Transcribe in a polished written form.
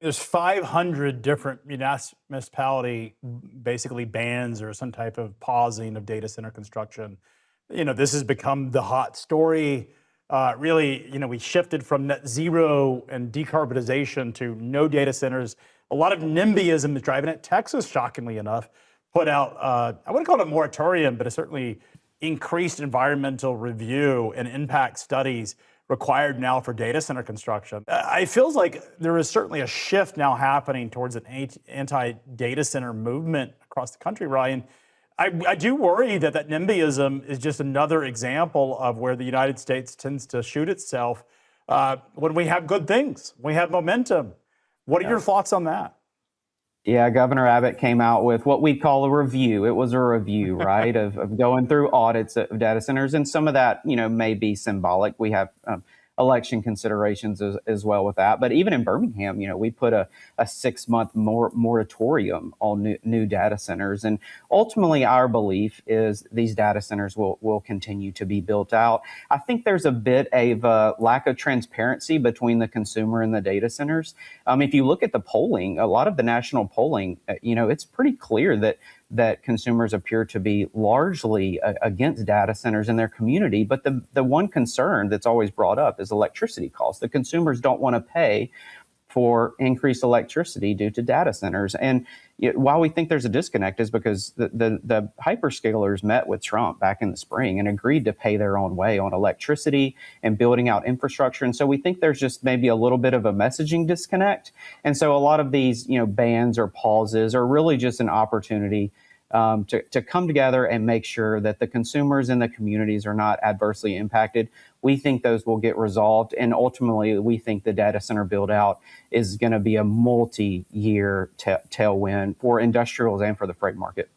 There's 500 different municipality basically bans or some type of pausing of data center construction. This has become the hot story. Really, we shifted from net zero and decarbonization to no data centers. A lot of NIMBYism is driving it. Texas, shockingly enough, put out, I wouldn't call it a moratorium, but it certainly increased environmental review and impact studies required now for data center construction. It feels like there is certainly a shift now happening towards an anti-data center movement across the country, Ryan. I do worry that NIMBYism is just another example of where the United States tends to shoot itself when we have good things, we have momentum. What are your thoughts on that? Yeah, Governor Abbott came out with what we call a review. It was a review, right, of going through audits of data centers. And some of that, may be symbolic. We have election considerations as well with that. But even in Birmingham, we put a 6-month moratorium on new data centers. And ultimately, our belief is these data centers will continue to be built out. I think there's a bit of a lack of transparency between the consumer and the data centers. If you look at the polling, a lot of the national polling, it's pretty clear that consumers appear to be largely against data centers in their community. But the one concern that's always brought up is electricity costs. The consumers don't want to pay for increased electricity due to data centers. And while we think there's a disconnect is because the hyperscalers met with Trump back in the spring and agreed to pay their own way on electricity and building out infrastructure. And so we think there's just maybe a little bit of a messaging disconnect. And so a lot of these, bans or pauses are really just an opportunity to come together and make sure that the consumers and the communities are not adversely impacted. We think those will get resolved. And ultimately, we think the data center build out is going to be a multi-year tailwind for industrials and for the freight market.